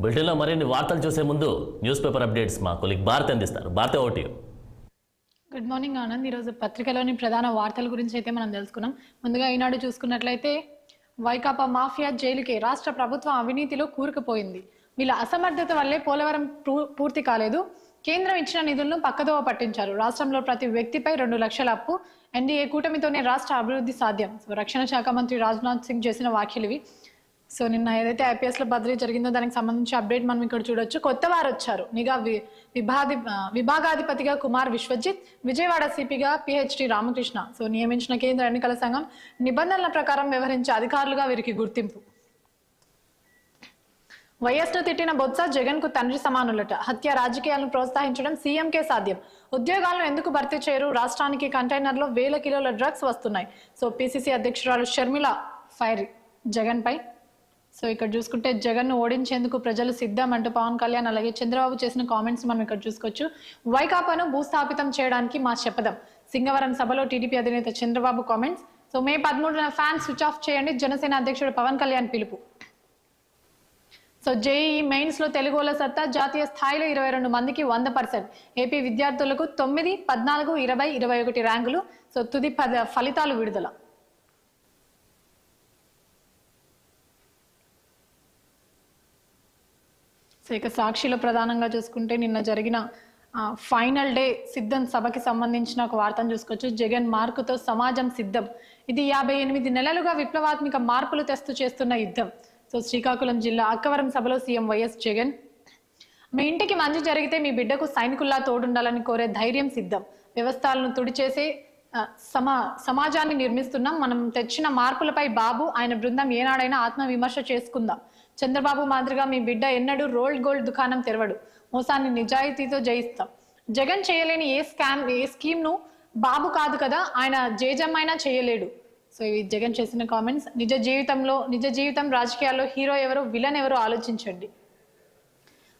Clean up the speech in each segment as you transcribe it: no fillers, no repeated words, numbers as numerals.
బులెటిన్లో మరిన్ని వార్తలు చూసే ముందు న్యూస్ పేపర్ అప్డేట్స్ మా కొలీగ్ భారత్ అందిస్తారు. Bharat OT. Good morning Anand. ఈరోజు పత్రికలోని ప్రధాన వార్తల గురించి అయితే మనం తెలుసుకున్నాం. ముందుగా ఈనాడు చూసుకున్నట్లయితే వైకాపా మాఫియా జైలుకే, రాష్ట్ర ప్రభుత్వం అవినీతిలో కూరుకుపోయింది, వీళ్ళ అసమర్థత వల్లే పోలవరం పూర్తి కాలేదు, కేంద్రం ఇచ్చిన నిధులను పక్కదోవ పట్టించారు, రాష్ట్రంలో ప్రతి వ్యక్తిపై 2 లక్షల అప్పు, ఎన్డీఏ కూటమితోనే రాష్ట్ర అభివృద్ధి సాధ్యం. సో రక్షణ శాఖ మంత్రి రాజ్నాథ్ సింగ్ చేసిన వ్యాఖ్యలు ఇవి. సో నిన్న ఏదైతే ఐపీఎస్లో బదిలీ జరిగిందో దానికి సంబంధించి అప్డేట్ మనం ఇక్కడ చూడొచ్చు. కొత్త వారు వచ్చారు. నిఘా విభాగాధిపతిగా కుమార్ విశ్వజిత్, విజయవాడ సిపిగా పిహెచ్డి రామకృష్ణ. సో నియమించిన కేంద్ర ఎన్నికల సంఘం నిబంధనల ప్రకారం వ్యవహరించే అధికారులుగా వీరికి గుర్తింపు. వైఎస్ను తిట్టిన బొత్స జగన్ కు తండ్రి సమానులట, హత్య రాజకీయాలను ప్రోత్సహించడం సీఎంకే సాధ్యం, ఉద్యోగాలను ఎందుకు భర్తీ చేయరు, రాష్ట్రానికి కంటైనర్లో 1000 కిలోల డ్రగ్స్ వస్తున్నాయి. సో పిసిసి అధ్యక్షురాలు షర్మిల ఫైర్ జగన్ పై. సో ఇక్కడ చూసుకుంటే జగన్ను ఓడించేందుకు ప్రజలు సిద్ధం అంటూ పవన్ కళ్యాణ్ అలాగే చంద్రబాబు చేసిన కామెంట్స్ మనం ఇక్కడ చూసుకోవచ్చు. వైకాపాను భూస్థాపితం చేయడానికి మా శపథం, సింగవరం సభలో టీడీపీ అధినేత చంద్రబాబు కామెంట్స్. సో మే 13న ఫ్యాన్ స్విచ్ ఆఫ్ చేయండి, జనసేన అధ్యక్షుడు పవన్ కళ్యాణ్ పిలుపు. సో జేఈఈ మెయిన్స్ లో తెలుగుల సత్తా, జాతీయ స్థాయిలో 22 మందికి 100%, ఏపీ విద్యార్థులకు 9, 14, 20, 21 ర్యాంకులు. సో తుది ఫలితాలు విడుదల. సో ఇక సాక్షిలో ప్రధానంగా చూసుకుంటే నిన్న జరిగిన ఫైనల్ డే సిద్ధం సభకి సంబంధించిన ఒక వార్తను చూసుకోవచ్చు. జగన్ మార్కుతో సమాజం సిద్ధం, ఇది 58 నెలలుగా విప్లవాత్మక మార్పులు తెస్తూ చేస్తున్న యుద్ధం. సో శ్రీకాకుళం జిల్లా అక్కవరం సభలో సీఎం వైఎస్ జగన్, మీ ఇంటికి మంచి జరిగితే మీ బిడ్డకు సైనికుల్లా తోడుండాలని కోరే ధైర్యం సిద్ధం, వ్యవస్థలను తుడిచేసే సమాజాన్ని నిర్మిస్తున్నాం, మనం తెచ్చిన మార్పులపై బాబు ఆయన బృందం ఏనాడైనా ఆత్మవిమర్శ చేసుకుందాం, చంద్రబాబు మాదిరిగా మీ బిడ్డ ఎన్నడూ రోల్డ్ గోల్డ్ దుకాణం తెరవడు, మోసాన్ని నిజాయితీతో జయిస్తాం, జగన్ చేయలేని ఏ స్కీమ్ ను బాబు కాదు కదా ఆయన జేజమ్మైనా చేయలేడు. సో ఇవి జగన్ చేసిన కామెంట్స్. నిజ జీవితం రాజకీయాల్లో హీరో ఎవరు విలన్ ఎవరు ఆలోచించండి,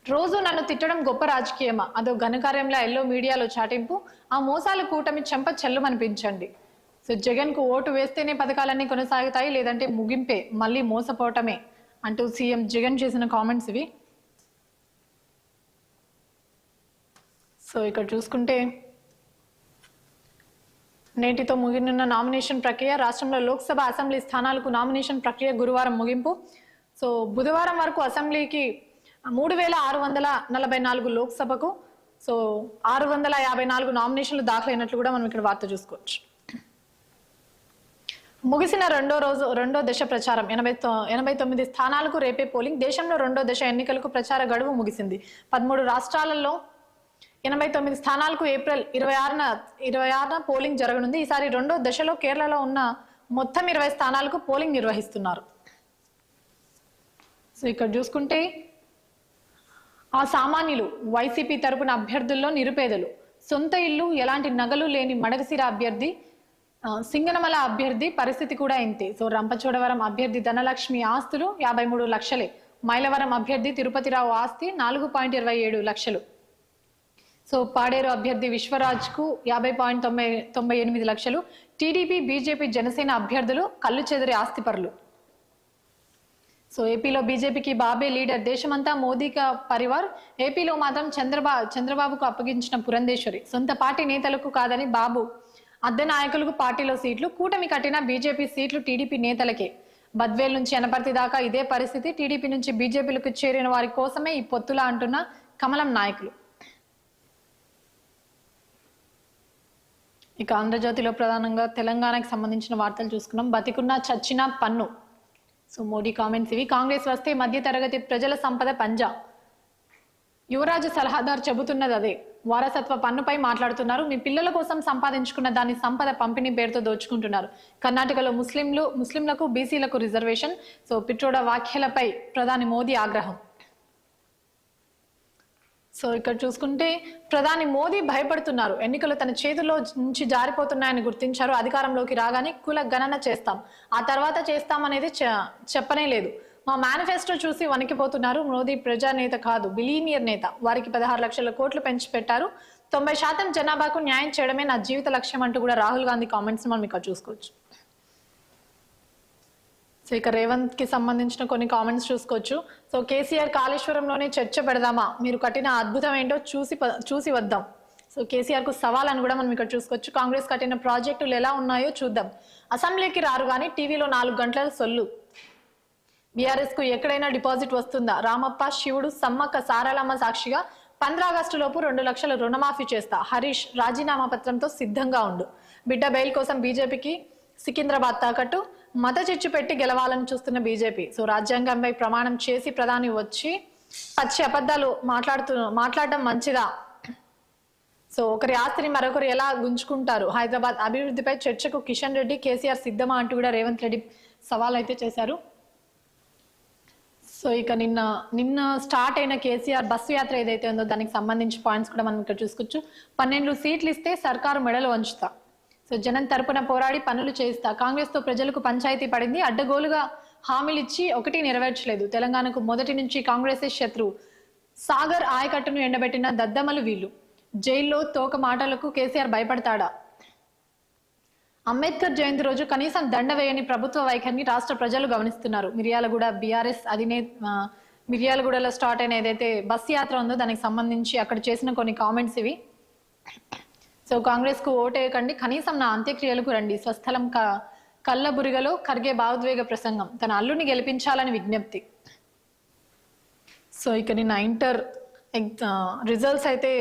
రోజు నన్ను తిట్టడం గొప్ప రాజకీయమా, అదో ఘనకార్యంలో ఎల్లో మీడియాలో చాటింపు, ఆ మోసాలు కూటమి చెంప చెల్లుమనిపించండి. సో జగన్ కు ఓటు వేస్తేనే పథకాలన్నీ కొనసాగుతాయి, లేదంటే ముగింపే, మళ్ళీ మోసపోవటమే అంటూ సీఎం జగన్ చేసిన కామెంట్స్ ఇవి. సో ఇక్కడ చూసుకుంటే నేటితో ముగినున్న నామినేషన్ ప్రక్రియ, రాష్ట్రంలో లోక్సభ అసెంబ్లీ స్థానాలకు నామినేషన్ ప్రక్రియ గురువారం ముగింపు. సో బుధవారం వరకు అసెంబ్లీకి 3644, లోక్సభకు సో 654 నామినేషన్లు దాఖలైనట్లు కూడా మనం ఇక్కడ వార్త చూసుకోవచ్చు. ముగిసిన రెండో దశ ప్రచారం, 89 స్థానాలకు రేపే పోలింగ్, దేశంలో రెండో దశ ఎన్నికలకు ప్రచార గడువు ముగిసింది. 13 రాష్ట్రాలలో 89 స్థానాలకు ఏప్రిల్ 26న పోలింగ్ జరగనుంది. ఈసారి రెండో దశలో కేరళలో ఉన్న మొత్తం 20 స్థానాలకు పోలింగ్ నిర్వహిస్తున్నారు. సో ఇక్కడ చూసుకుంటే ఆ సామాన్యులు, వైసీపీ తరపున అభ్యర్థుల్లో నిరుపేదలు, సొంత ఇల్లు ఎలాంటి నగలు లేని మడగసిర అభ్యర్థి, సింగనమల అభ్యర్థి పరిస్థితి కూడా ఇంతే. సో రంపచోడవరం అభ్యర్థి ధనలక్ష్మి ఆస్తులు 53 లక్షలే, మైలవరం అభ్యర్థి తిరుపతిరావు ఆస్తి 4.27 లక్షలు. సో పాడేరు అభ్యర్థి విశ్వరాజ్ కు 50.98 లక్షలు. టీడీపీ, బీజేపీ, జనసేన అభ్యర్థులు కళ్ళు చెదిరే ఆస్తిపరులు. సో ఏపీలో బీజేపీకి బాబే లీడర్, దేశమంతా మోదీకి పరివార్, ఏపీలో మాత్రం చంద్రబాబుకు అప్పగించిన పురంధేశ్వరి, సొంత పార్టీ నేతలకు కాదని బాబు, అద్దె నాయకులకు పార్టీలో సీట్లు, కూటమి కట్టిన బీజేపీ సీట్లు టీడీపీ నేతలకే, బద్వేల్ నుంచి అనపర్తి దాకా ఇదే పరిస్థితి, టీడీపీ నుంచి బీజేపీలకు చేరిన వారి కోసమే ఈ పొత్తులా అంటున్న కమలం నాయకులు. ఇక ఆంధ్రజ్యోతిలో ప్రధానంగా తెలంగాణకు సంబంధించిన వార్తలు చూసుకున్నాం. బతికున్నా చచ్చినా పన్ను. సో మోడీ కామెంట్స్ ఇవి. కాంగ్రెస్ వస్తే మధ్య తరగతి ప్రజల సంపద పంజా, యువరాజు సలహాదారు చెబుతున్నది అదే, వారసత్వ పన్నుపై మాట్లాడుతున్నారు, మీ పిల్లల కోసం సంపాదించుకున్న దాన్ని సంపద పంపిణీ పేరుతో దోచుకుంటున్నారు, కర్ణాటకలో ముస్లింలకు బీసీలకు రిజర్వేషన్. సో పిట్రోడా వ్యాఖ్యలపై ప్రధాని మోదీ ఆగ్రహం. సో ఇక్కడ చూసుకుంటే ప్రధాని మోదీ భయపడుతున్నారు, ఎన్నికలు తన చేతుల్లో నుంచి జారిపోతున్నాయని గుర్తించారు, అధికారంలోకి రాగానే కుల గణన చేస్తాం, ఆ తర్వాత చేస్తామనేది చెప్పనే లేదు, మా మేనిఫెస్టో చూసి వణికిపోతున్నారు, మోదీ ప్రజానేత కాదు బిలీనియర్ నేత, వారికి 16 లక్షల కోట్లు పెంచి పెట్టారు, 90% జనాభాకు న్యాయం చేయడమే నా జీవిత లక్ష్యం అంటూ కూడా రాహుల్ గాంధీ కామెంట్స్ మనం ఇక్కడ చూసుకోవచ్చు. సో ఇక రేవంత్ కి సంబంధించిన కొన్ని కామెంట్స్ చూసుకోవచ్చు. సో కేసీఆర్ కాళేశ్వరంలోనే చర్చ పెడదామా, మీరు కట్టిన అద్భుతం ఏంటో చూసి వద్దాం. సో కేసీఆర్ కు సవాల్ అని కూడా మనం ఇక్కడ చూసుకోవచ్చు. కాంగ్రెస్ కట్టిన ప్రాజెక్టులు ఎలా ఉన్నాయో చూద్దాం. అసెంబ్లీకి రారు కానీ టీవీలో 4 గంటల సొల్లు. బీఆర్ఎస్ కు ఎక్కడైనా డిపాజిట్ వస్తుందా? రామప్ప, శివుడు, సమ్మక్క సారాలమ్మ సాక్షిగా 15 ఆగస్టు లోపు 2 లక్షల రుణమాఫీ చేస్తా. హరీష్ రాజీనామా పత్రంతో సిద్ధంగా ఉండు. బిడ్డ బెయిల్ కోసం బీజేపీకి సికింద్రాబాద్ తాకట్టు. మత చిచ్చు పెట్టి గెలవాలని చూస్తున్న బీజేపీ. సో రాజ్యాంగంపై ప్రమాణం చేసి ప్రధాని వచ్చి పచ్చి అబద్ధాలు మాట్లాడడం మంచిదా? సో ఒకరి ఆస్తిని మరొకరు ఎలా గుంజుకుంటారు? హైదరాబాద్ అభివృద్ధిపై చర్చకు కిషన్ రెడ్డి, కేసీఆర్ సిద్ధమా అంటూ కూడా రేవంత్ రెడ్డి సవాల్ అయితే చేశారు. సో ఇక నిన్న స్టార్ట్ అయిన కేసీఆర్ బస్సు యాత్ర ఏదైతే ఉందో దానికి సంబంధించి పాయింట్స్ కూడా మనం ఇక్కడ చూసుకోవచ్చు. 12 సీట్లు ఇస్తే సర్కారు మెడలు వంచుతా. సో జనం తరపున పోరాడి పనులు చేయిస్తా. కాంగ్రెస్ తో ప్రజలకు పంచాయతీ పడింది. అడ్డగోలుగా హామీలు ఇచ్చి ఒకటి నెరవేర్చలేదు. తెలంగాణకు మొదటి నుంచి కాంగ్రెసే శత్రువు. సాగర్ ఆయకట్టును ఎండబెట్టిన దద్దమ్మలు వీళ్ళు. జైల్లో తోక మాటలకు కేసీఆర్ భయపడతాడా? అంబేద్కర్ జయంతి రోజు కనీసం దండ వేయని ప్రభుత్వ వైఖరిని రాష్ట్ర ప్రజలు గమనిస్తున్నారు. మిర్యాలగూడ బీఆర్ఎస్ మిర్యాలగూడలో స్టార్ట్ అయిన ఏదైతే బస్ యాత్ర ఉందో దానికి సంబంధించి అక్కడ చేసిన కొన్ని కామెంట్స్ ఇవి. సో కాంగ్రెస్ కు ఓటేయకండి, కనీసం నా అంత్యక్రియలకు రండి. స్వస్థలం కల్లబురిగలో ఖర్గే భావోద్వేగ ప్రసంగం. తన అల్లుని గెలిపించాలని విజ్ఞప్తి. సో ఇక నిన్న ఇంటర్ రిజల్ట్స్ అయితే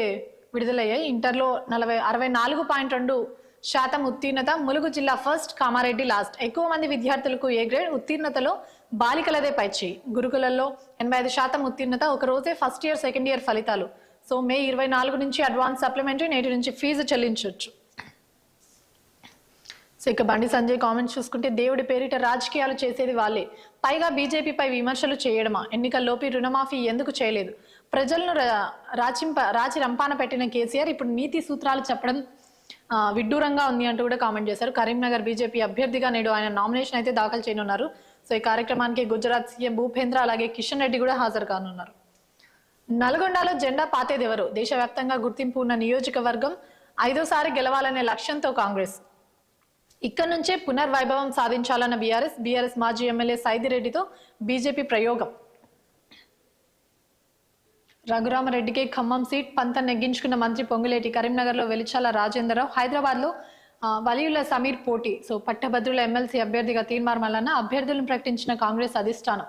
విడుదలయ్యాయి. ఇంటర్లో 64.2% ఉత్తీర్ణత. ములుగు జిల్లా ఫస్ట్, కామారెడ్డి లాస్ట్. ఎక్కువ మంది విద్యార్థులకు ఏ గ్రేడ్. ఉత్తీర్ణతలో బాలికలదే పైచేయి. గురుకులలో 85% ఉత్తీర్ణత. ఒక రోజే ఫస్ట్ ఇయర్ సెకండ్ ఇయర్ ఫలితాలు. సో మే 24 నుంచి అడ్వాన్స్ సప్లిమెంటరీ, నేటి నుంచి ఫీజు చెల్లించవచ్చు. సో ఇక బండి సంజయ్ కామెంట్స్ చూసుకుంటే, దేవుడి పేరిట రాజకీయాలు చేసేది వాళ్ళే, పైగా బీజేపీపై విమర్శలు చేయడమా? ఎన్నికల్లోపి రుణమాఫీ ఎందుకు చేయలేదు? ప్రజలను రాచి రంపాన పెట్టిన కేసీఆర్ ఇప్పుడు నీతి సూత్రాలు చెప్పడం విడ్డూరంగా ఉంది అంటూ కూడా కామెంట్ చేశారు. కరీంనగర్ బీజేపీ అభ్యర్థిగా నేడు ఆయన నామినేషన్ అయితే దాఖలు చేయనున్నారు. సో ఈ కార్యక్రమానికి గుజరాత్ సీఎం భూపేంద్ర అలాగే కిషన్ రెడ్డి కూడా హాజరు కానున్నారు. నల్గొండలో జెండా పాతేదెవరు? దేశవ్యాప్తంగా గుర్తింపు ఉన్న నియోజకవర్గం 5వ సారి గెలవాలనే లక్ష్యంతో కాంగ్రెస్. ఇక్కడ నుంచే పునర్వైభవం సాధించాలన్న బీఆర్ఎస్ మాజీ ఎమ్మెల్యే సైదిరెడ్డితో బీజేపీ ప్రయోగం. రఘురామరెడ్డికి ఖమ్మం సీట్ పంతం నెగ్గించుకున్న మంత్రి పొంగులేటి. కరీంనగర్లో వెలిచాల రాజేంద్రరావు, హైదరాబాద్ లో వలీయుల్లా సమీర్ పోటీ. సో పట్టభద్రుల ఎమ్మెల్సీ అభ్యర్థిగా తీర్మార్ మల్లన్న. అభ్యర్థులను ప్రకటించిన కాంగ్రెస్ అధిష్టానం.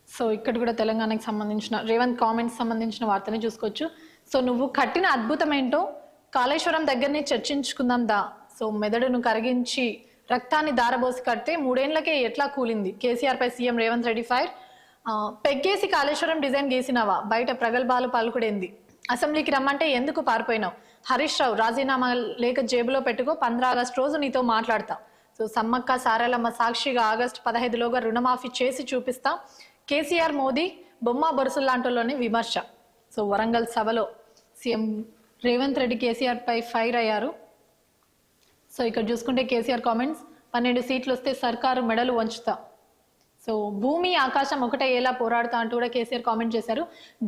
సో ఇక్కడ కూడా తెలంగాణకి సంబంధించిన రేవంత్ కామెంట్స్ సంబంధించిన వార్తని చూసుకోవచ్చు. సో నువ్వు కట్టిన అద్భుతం ఏంటో కాళేశ్వరం దగ్గరనే చర్చించుకుందాం దా. సో మెదడును కరిగించి రక్తాన్ని దారబోసి కడితే 3 ఏళ్లకే ఎట్లా కూలింది? కేసీఆర్ పై సీఎం రేవంత్ రెడ్డి ఫైర్. పెగ్గేసి కాళేశ్వరం డిజైన్ గీసినావా? బయట ప్రగల్భాలు పలుకుడేంది? అసెంబ్లీకి రమ్మంటే ఎందుకు పారిపోయినావు? హరీష్ రావు రాజీనామా లేక జేబులో పెట్టుకో, 15 ఆగస్టు రోజు నీతో మాట్లాడతా. సో సమ్మక్క సారాలమ్మ సాక్షిగా ఆగస్టు 15లోగా రుణమాఫీ చేసి చూపిస్తా. కేసీఆర్ మోదీ బొమ్మ బొరుసుల్లాంటిలోని విమర్శ. సో వరంగల్ సభలో సీఎం రేవంత్ రెడ్డి కేసీఆర్ పై ఫైర్ అయ్యారు. సో ఇక్కడ చూసుకుంటే కేసీఆర్ కామెంట్స్, 12 సీట్లు వస్తే సర్కారు మెడలు వంచుతా. సో భూమి ఆకాశం ఒకటే ఎలా పోరాడుతా అంటూ కూడా కేసీఆర్ కామెంట్ చేశారు.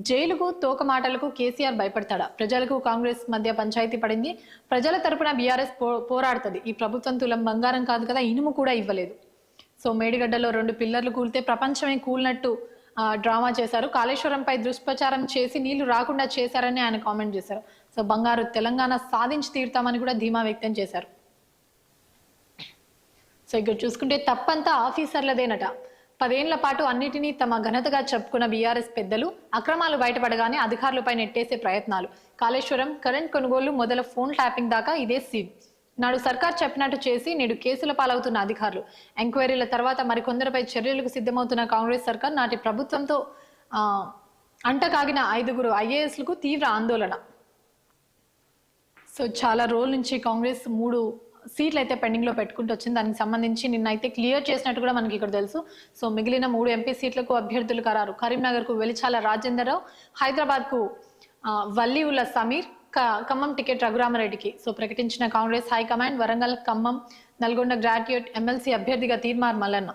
జైలుకు తోక మాటలకు కేసీఆర్ భయపడతాడా? ప్రజలకు కాంగ్రెస్ మధ్య పంచాయతీ పడింది. ప్రజల తరపున బీఆర్ఎస్ పోరాడుతుంది. ఈ ప్రభుత్వం తులం బంగారం కాదు కదా, ఇనుము కూడా ఇవ్వలేదు. సో మేడిగడ్డలో 2 పిల్లర్లు కూలితే ప్రపంచమే కూలినట్టు డ్రామా చేశారు. కాళేశ్వరంపై దుష్ప్రచారం చేసి నీళ్లు రాకుండా చేశారని ఆయన కామెంట్ చేశారు. సో బంగారు తెలంగాణ సాధించి తీరుతామని కూడా ధీమా వ్యక్తం చేశారు. సో ఇక్కడ చూసుకుంటే తప్పంతా ఆఫీసర్లదేనట. 10 ఏళ్ల పాటు అన్నిటినీ తమ ఘనతగా చెప్పుకున్న బీఆర్ఎస్ పెద్దలు అక్రమాలు బయటపడగానే అధికారులపై నెట్టేసే ప్రయత్నాలు. కాళేశ్వరం కరెంట్ కొనుగోలు మొదల ఫోన్ ట్యాపింగ్ దాకా ఇదే సీన్. నాడు సర్కార్ చెప్పినట్టు చేసి నేడు కేసుల పాలవుతున్న అధికారులు. ఎంక్వైరీల తర్వాత మరికొందరిపై చర్యలకు సిద్ధమవుతున్న కాంగ్రెస్ సర్కార్ నాటి ప్రభుత్వంతో అంటకాగిన 5 ఐఏఎస్లకు తీవ్ర ఆందోళన. సో చాలా రోజుల నుంచి కాంగ్రెస్ 3 సీట్లు అయితే పెండింగ్ లో పెట్టుకుంటూ వచ్చింది. దానికి సంబంధించి నిన్న అయితే క్లియర్ చేసినట్టు కూడా మనకి ఇక్కడ తెలుసు. సో మిగిలిన 3 ఎంపీ సీట్లకు అభ్యర్థులు ఖరారు. కరీంనగర్ కు వెలిచాల రాజేంద్రరావు, హైదరాబాద్ కు వల్లీవుల్లా సమీర్, ఖమ్మం టికెట్ రఘురామరెడ్డికి. సో ప్రకటించిన Congress high command. Warangal, Khammam, Nalgonda graduate MLC అభ్యర్థిగా తీర్మార్ మల్లన్న.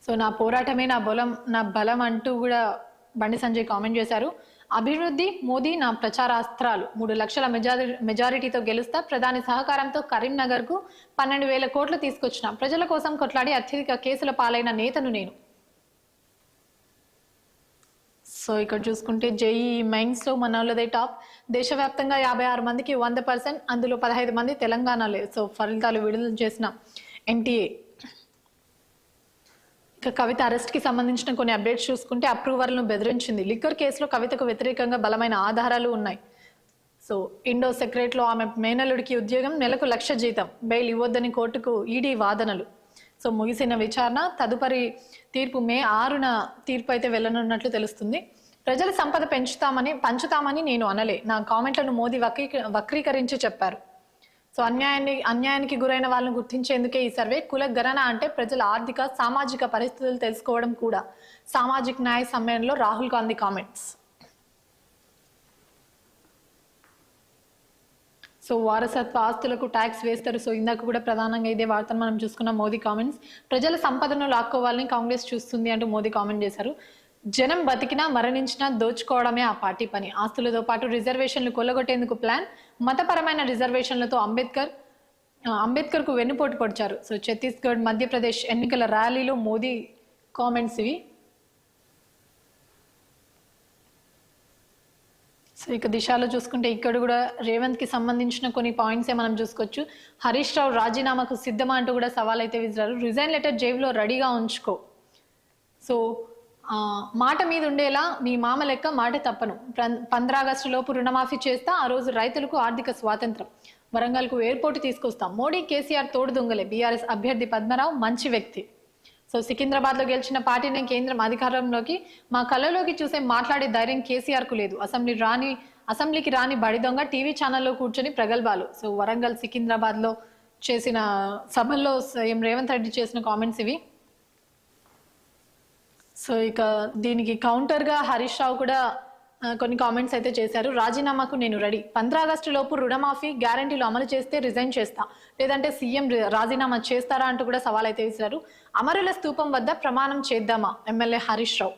సో నా పోరాటమే నా బలం అంటూ కూడా బండి సంజయ్ కామెంట్ చేశారు. అభివృద్ధి మోదీ నా ప్రచారాస్త్రాలు 3 లక్షల మెజారిటీతో గెలుస్తా, ప్రధాని సహకారంతో కరీంనగర్ కు 12,000 కోట్లు తీసుకొచ్చిన, ప్రజల కోసం కొట్లాడి అత్యధిక కేసుల పాలైన నేతను నేను. సో ఇక్కడ చూసుకుంటే జేఈ మెయిన్స్ లో మన వాళ్ళదే టాప్. దేశవ్యాప్తంగా 56 మందికి 100%, అందులో 15 మంది తెలంగాణలో. సో ఫలితాలు విడుదల చేసిన ఎన్టీఏ. ఇక కవిత అరెస్ట్ కి సంబంధించిన కొన్ని అప్డేట్స్ చూసుకుంటే అప్రూవర్లను బెదిరించింది. లిక్కర్ కేసులో కవితకు వ్యతిరేకంగా బలమైన ఆధారాలు ఉన్నాయి. సో ఇండో సెక్రెట్ లో ఆమె మేనల్లుడికి ఉద్యోగం, నెలకు 1,00,000 జీతం, బెయిల్ ఇవ్వొద్దని కోర్టుకు ఈడీ వాదనలు. సో ముగిసిన విచారణ, తదుపరి తీర్పు మే 6న తీర్పు అయితే వెళ్ళనున్నట్లు తెలుస్తుంది. ప్రజల సంపద పంచుతామని నేను అనలే, నా కామెంట్లను మోదీ వక్రీకరించి చెప్పారు. సో అన్యాయానికి గురైన వాళ్ళని గుర్తించేందుకే ఈ సర్వే. కుల గణన అంటే ప్రజల ఆర్థిక సామాజిక పరిస్థితులు తెలుసుకోవడం కూడా. సామాజిక న్యాయ సమ్మేళనంలో రాహుల్ గాంధీ కామెంట్స్. సో వారసత్వ ఆస్తులకు ట్యాక్స్ వేస్తారు. సో ఇందాక కూడా ప్రధానంగా ఇదే వార్తను మనం చూసుకున్నాం. మోదీ కామెంట్స్. ప్రజల సంపదను లాక్కోవాలని కాంగ్రెస్ చూస్తుంది అంటూ మోదీ కామెంట్ చేశారు. జనం బతికినా మరణించినా దోచుకోవడమే ఆ పార్టీ పని. ఆస్తులతో పాటు రిజర్వేషన్లు కొల్లగొట్టేందుకు ప్లాన్. మతపరమైన రిజర్వేషన్లతో అంబేద్కర్ కు వెన్నుపోటు పొడిచారు. సో ఛత్తీస్గఢ్, మధ్యప్రదేశ్ ఎన్నికల ర్యాలీలో మోదీ కామెంట్స్ ఇవి. సో ఇక దిశలో చూసుకుంటే ఇక్కడ కూడా రేవంత్ కి సంబంధించిన కొన్ని పాయింట్సే మనం చూసుకోవచ్చు. హరీష్ రావు రాజీనామాకు సిద్ధమా అంటూ కూడా సవాల్ అయితే విసిరారు. రిజైన్ లెటర్ జేబులో రెడీగా ఉంచుకో. సో మాట మీద ఉండేలా మీ మామ లెక్క మాట తప్పను. 15 ఆగస్టు లోపు రుణమాఫీ చేస్తా, ఆ రోజు రైతులకు ఆర్థిక స్వాతంత్రం. వరంగల్కు ఎయిర్పోర్ట్ తీసుకొస్తాం. మోడీ కేసీఆర్ తోడు దొంగలే. బీఆర్ఎస్ అభ్యర్థి పద్మరావు మంచి వ్యక్తి. సో సికింద్రాబాద్ లో గెలిచిన పార్టీని కేంద్రం అధికారంలోకి మా కళ్ళలోకి చూసే మాట్లాడే ధైర్యం కేసీఆర్ కు లేదు. అసెంబ్లీకి రాని బడి దొంగ టీవీ ఛానల్లో కూర్చొని ప్రగల్భాలు. సో వరంగల్ సికింద్రాబాద్ లో చేసిన సభల్లో సీఎం రేవంత్ రెడ్డి చేసిన కామెంట్స్ ఇవి. సో ఇక దీనికి కౌంటర్ గా హరీష్ రావు కూడా కొన్ని కామెంట్స్ అయితే చేశారు. రాజీనామాకు నేను రెడీ, 15 ఆగస్టు లోపు రుణమాఫీ గ్యారంటీలు అమలు చేస్తే రిజైన్ చేస్తా, లేదంటే సీఎం రాజీనామా చేస్తారా అంటూ కూడా సవాల్ అయితే వేశారు. అమరుల స్తూపం వద్ద ప్రమాణం చేద్దామా ఎమ్మెల్యే హరీష్ రావు.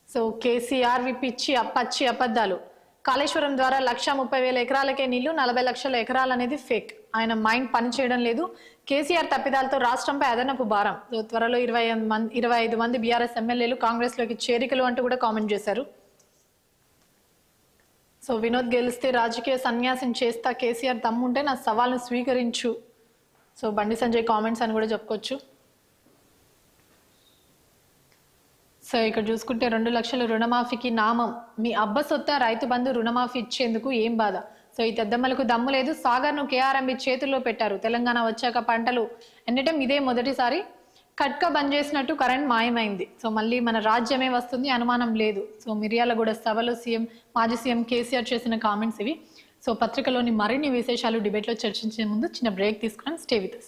సో కేసీఆర్ పిచ్చి పచ్చి అబద్ధాలు. కాళేశ్వరం ద్వారా 130,000 ఎకరాలకే నీళ్లు, 40 లక్షల ఎకరాలు అనేది ఫేక్. ఆయన మైండ్ పని చేయడం లేదు. కేసీఆర్ తప్పిదాలతో రాష్ట్రంపై అదనపు భారం. త్వరలో 25 మంది బీఆర్ఎస్ ఎమ్మెల్యేలు కాంగ్రెస్ లోకి చేరికలు అంటూ కూడా కామెంట్ చేశారు. సో వినోద్ గెలిస్తే రాజకీయ సన్యాసం చేస్తా, కేసీఆర్ దమ్ముంటే నా సవాల్ను స్వీకరించు. సో బండి సంజయ్ కామెంట్స్ అని కూడా చెప్పుకోవచ్చు. సో ఇక్కడ చూసుకుంటే 2 లక్షల రుణమాఫీకి నామం. మీ అబ్బ సొత్త రైతు బంధు రుణమాఫీ ఇచ్చేందుకు ఏం బాధ. సో ఈ తెద్దమ్మలకు దమ్ము లేదు. సాగర్ ను కేఆర్ఎంబి చేతుల్లో పెట్టారు. తెలంగాణ వచ్చాక పంటలు ఎన్నటం ఇదే మొదటిసారి. కట్క బంద్ చేసినట్టు కరెంట్ మాయమైంది. సో మళ్ళీ మన రాజ్యమే వస్తుంది, అనుమానం లేదు. సో మిర్యాలగూడ సభలో మాజీ సీఎం కేసీఆర్ చేసిన కామెంట్స్ ఇవి. సో పత్రికలోని మరిన్ని విశేషాలు డిబేట్లో చర్చించే ముందు చిన్న బ్రేక్ తీసుకున్నాం. Stay with us.